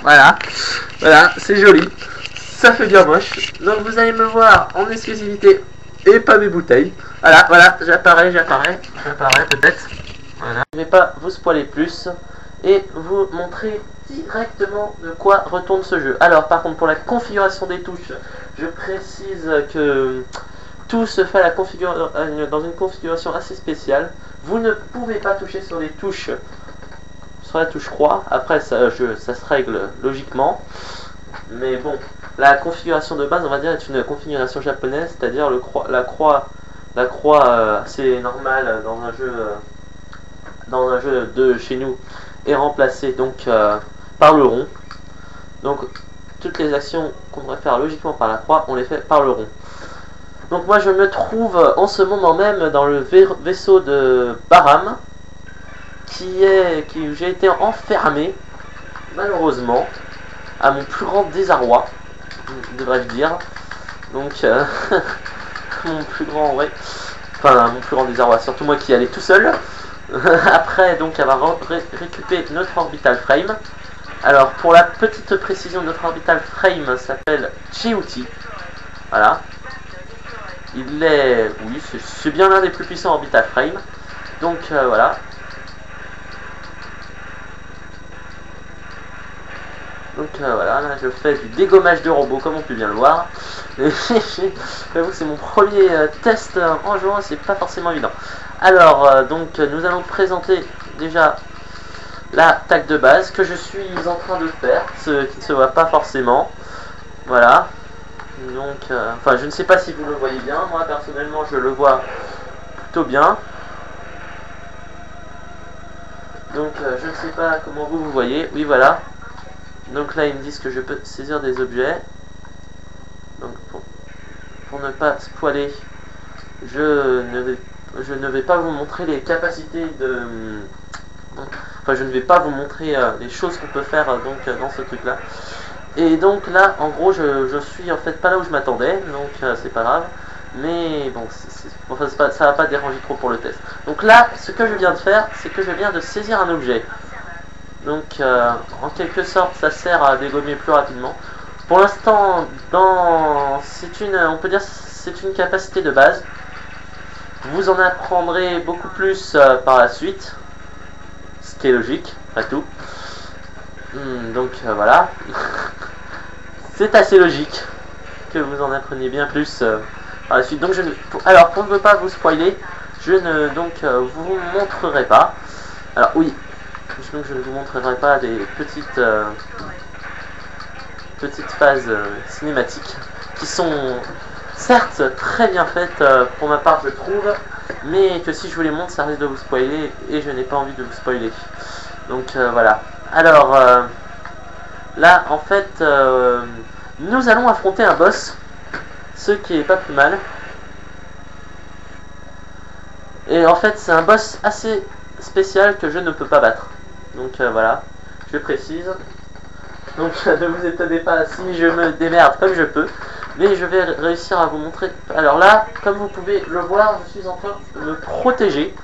Voilà, voilà, c'est joli. Ça fait bien moche. Donc vous allez me voir en exclusivité et pas mes bouteilles. Voilà, voilà, j'apparais peut-être. Voilà. Je ne vais pas vous spoiler plus et vous montrer directement de quoi retourne ce jeu. Alors par contre pour la configuration des touches, je précise que tout se fait à dans une configuration assez spéciale. Vous ne pouvez pas toucher sur les touches, sur la touche croix. Après ça se règle logiquement. Mais bon, la configuration de base on va dire est une configuration japonaise, c'est-à-dire la croix assez normale dans un jeu de chez nous est remplacée donc par le rond. Donc toutes les actions qu'on devrait faire logiquement par la croix, on les fait par le rond. Donc moi je me trouve en ce moment même dans le vaisseau de Baram, où j'ai été enfermé, malheureusement, à mon plus grand désarroi, devrais-je dire. Donc mon plus grand, ouais, enfin mon plus grand désarroi, surtout moi qui allais tout seul. Après donc avoir récupéré notre orbital frame. Alors pour la petite précision, notre orbital frame s'appelle Chiuti. Voilà. Il est, oui, c'est bien l'un des plus puissants orbital frame. Donc voilà. Donc voilà, là je fais du dégommage de robots comme on peut bien le voir. J'avoue que c'est mon premier test en jouant, c'est pas forcément évident. Alors donc nous allons présenter déjà l'attaque de base que je suis en train de faire, ce qui ne se voit pas forcément. Voilà. Donc enfin je ne sais pas si vous le voyez bien, moi personnellement je le vois plutôt bien. Donc je ne sais pas comment vous voyez, oui voilà. Donc là ils me disent que je peux saisir des objets. Donc pour ne pas spoiler, je ne vais pas vous montrer les capacités de... Enfin je ne vais pas vous montrer les choses qu'on peut faire donc dans ce truc là. Et donc là en gros je suis en fait pas là où je m'attendais, donc c'est pas grave. Mais bon, enfin, ça va pas déranger trop pour le test. Donc là ce que je viens de faire, c'est que je viens de saisir un objet. Donc en quelque sorte ça sert à dégommer plus rapidement. Pour l'instant on peut dire c'est une capacité de base. Vous en apprendrez beaucoup plus par la suite, ce qui est logique, pas tout. Donc voilà. C'est assez logique que vous en appreniez bien plus par la suite. Donc alors pour ne pas vous spoiler, je ne vous montrerai pas. Alors oui, donc je ne vous montrerai pas des petites phases cinématiques qui sont certes très bien faites pour ma part je trouve, mais que si je vous les montre ça risque de vous spoiler et je n'ai pas envie de vous spoiler. Donc voilà. Alors là en fait nous allons affronter un boss, ce qui est pas plus mal. Et en fait c'est un boss assez spécial que je ne peux pas battre. Donc voilà, je précise. Donc ne vous étonnez pas si je me démerde comme je peux. Mais je vais réussir à vous montrer. Alors là, comme vous pouvez le voir, je suis en train de me protéger.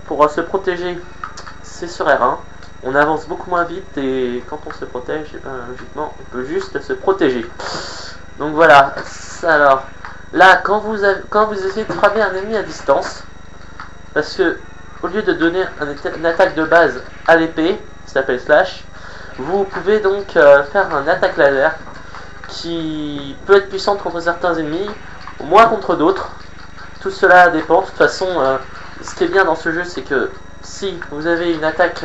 Pour se protéger, c'est sur R1. On avance beaucoup moins vite et quand on se protège, logiquement, on peut juste se protéger. Donc voilà. Alors là, quand vous essayez de frapper un ennemi à distance, parce que au lieu de donner une attaque de base à l'épée, qui s'appelle slash, vous pouvez donc faire un attaque laser qui peut être puissante contre certains ennemis, moins contre d'autres. Tout cela dépend. De toute façon, ce qui est bien dans ce jeu, c'est que si vous avez une attaque,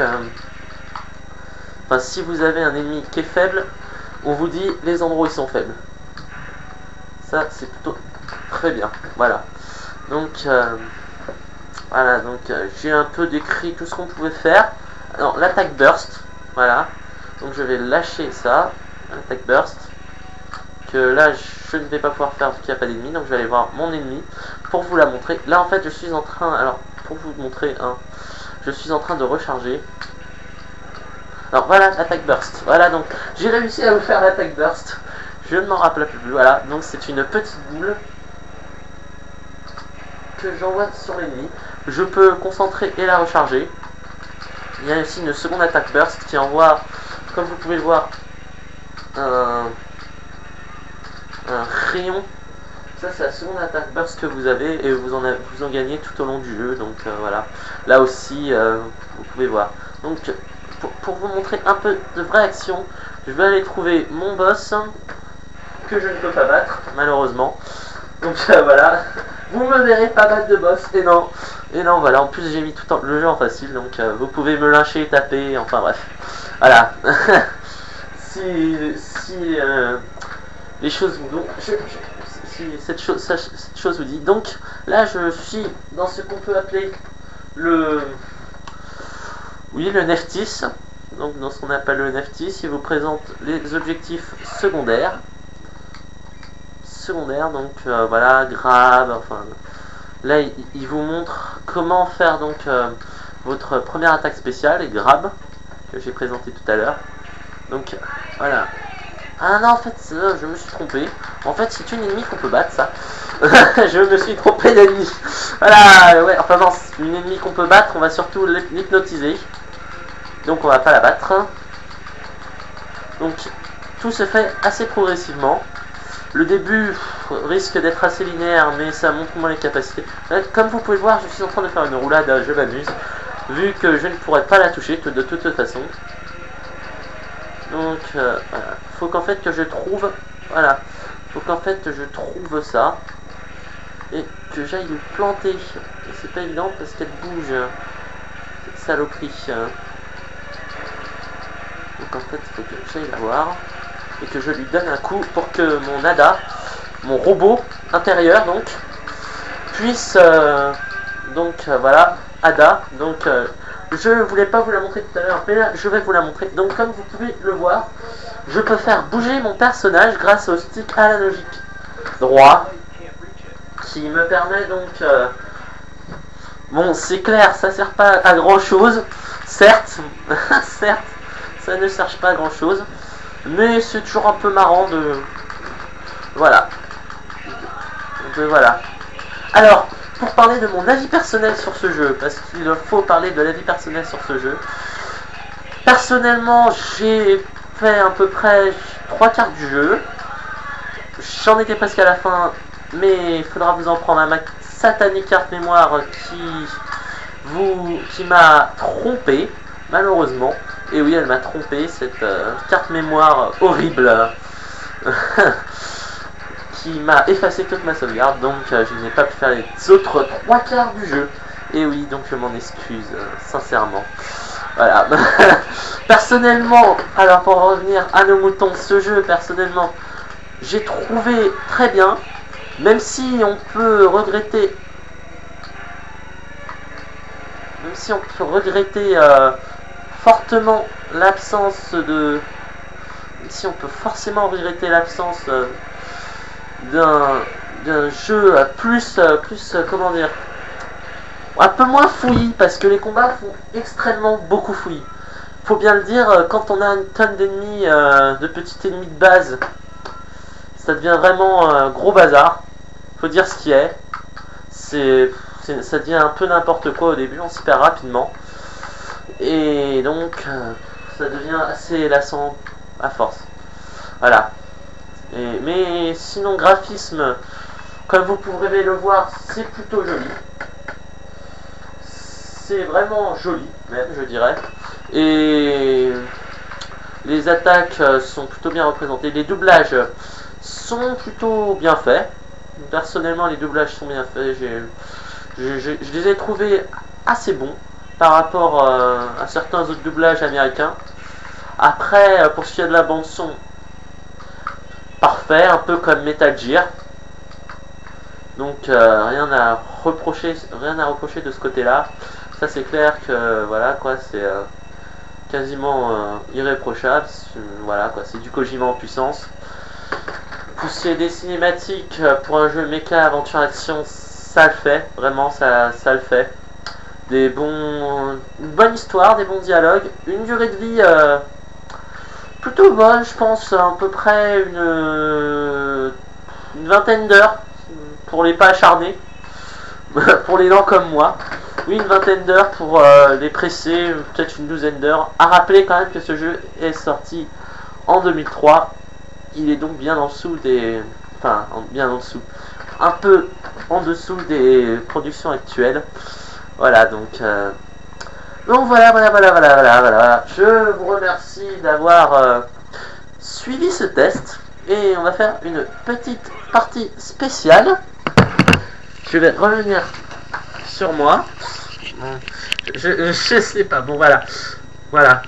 enfin si vous avez un ennemi qui est faible, on vous dit les endroits où ils sont faibles. Ça, c'est plutôt très bien. Voilà. Donc, voilà. Donc, j'ai un peu décrit tout ce qu'on pouvait faire. Alors, l'attaque burst. Voilà. Donc, je vais lâcher ça. L'attaque burst. Que là je ne vais pas pouvoir faire vu qu'il n'y a pas d'ennemi, donc je vais aller voir mon ennemi pour vous la montrer. Là en fait je suis en train, alors pour vous montrer je suis en train de recharger. Alors voilà l'attaque burst, voilà donc j'ai réussi à vous faire l'attaque burst, je ne m'en rappelle plus, voilà donc c'est une petite boule que j'envoie sur l'ennemi, je peux concentrer et la recharger. Il y a aussi une seconde attaque burst qui envoie comme vous pouvez le voir, un rayon. Ça c'est la seconde attaque burst que vous avez et vous en gagnez tout au long du jeu. Donc voilà, là aussi vous pouvez voir. Donc pour vous montrer un peu de vraie action, je vais aller trouver mon boss que je ne peux pas battre malheureusement. Donc voilà, vous me verrez pas battre de boss. Et non voilà, en plus j'ai mis tout le jeu en facile, donc vous pouvez me lyncher, taper, enfin bref. Voilà. si les choses vous donnent, si cette chose vous dit. Donc là je suis dans ce qu'on peut appeler le Neftis. Donc dans ce qu'on appelle le Neftis, il vous présente les objectifs secondaires. Donc voilà, grab, enfin là il vous montre comment faire donc votre première attaque spéciale et grab que j'ai présenté tout à l'heure. Donc voilà. Ah non, en fait je me suis trompé. En fait c'est une ennemie qu'on peut battre, ça. Je me suis trompé d'ennemi. Voilà, ouais, enfin non, c'est une ennemie qu'on peut battre, on va surtout l'hypnotiser. Donc on va pas la battre. Donc tout se fait assez progressivement. Le début risque d'être assez linéaire, mais ça montre moins les capacités. Comme vous pouvez le voir, je suis en train de faire une roulade, je m'amuse, vu que je ne pourrais pas la toucher de toute façon. Donc, voilà. Faut qu'en fait que je trouve, voilà, faut qu'en fait je trouve ça et que j'aille le planter. Et c'est pas évident parce qu'elle bouge, cette saloperie. Donc en fait, il faut que j'aille la voir et que je lui donne un coup pour que mon Ada, mon robot intérieur donc, puisse voilà, Ada, donc je voulais pas vous la montrer tout à l'heure, mais là je vais vous la montrer. Donc comme vous pouvez le voir, je peux faire bouger mon personnage grâce au stick analogique droit, qui me permet donc, bon c'est clair, ça sert pas à grand chose, certes, certes, ça ne sert pas à grand chose, mais c'est toujours un peu marrant de... Voilà. Voilà. Alors, pour parler de mon avis personnel sur ce jeu, parce qu'il faut parler de l'avis personnel sur ce jeu, personnellement, j'ai fait à peu près 3/4 du jeu. J'en étais presque à la fin, mais il faudra vous en prendre à ma satanique carte mémoire qui m'a trompé, malheureusement. Et oui, elle m'a trompé, cette carte mémoire horrible qui m'a effacé toute ma sauvegarde, donc je n'ai pas pu faire les autres 3/4 du jeu. Et oui, donc je m'en excuse, sincèrement. Voilà. Personnellement, alors pour revenir à nos moutons, ce jeu, personnellement, j'ai trouvé très bien, même si on peut regretter... fortement l'absence de... Si on peut forcément regretter l'absence d'un jeu plus, comment dire, un peu moins fouillis, parce que les combats font extrêmement beaucoup fouillis. Faut bien le dire, quand on a une tonne d'ennemis, de petits ennemis de base, ça devient vraiment gros bazar. Faut dire ce qui est. Ça devient un peu n'importe quoi au début, on s'y perd rapidement. Et donc, ça devient assez lassant à force. Voilà. Mais sinon, graphisme, comme vous pourrez le voir, c'est plutôt joli. C'est vraiment joli, même, je dirais. Et les attaques sont plutôt bien représentées. Les doublages sont plutôt bien faits. Personnellement, les doublages sont bien faits. Je les ai trouvés assez bons par rapport à certains autres doublages américains. Après, pour ce qui est de la bande son, parfait, un peu comme Metal Gear. Donc rien à reprocher de ce côté-là. Ça c'est clair que voilà quoi, c'est quasiment irréprochable. Voilà quoi, c'est du Kojima en puissance. Pousser des cinématiques pour un jeu méca aventure action, ça le fait, vraiment ça le fait. Une bonne histoire, des bons dialogues, une durée de vie plutôt bonne, je pense, à peu près une vingtaine d'heures pour les pas acharnés, pour les lents comme moi. Oui, une vingtaine d'heures pour les presser, peut-être une douzaine d'heures. À rappeler quand même que ce jeu est sorti en 2003. Il est donc bien en dessous des... Enfin, bien en dessous. Un peu en dessous des productions actuelles. Voilà, donc... Donc voilà. Je vous remercie d'avoir suivi ce test. Et on va faire une petite partie spéciale. Je vais revenir sur moi. Je sais pas. Bon, voilà. Voilà.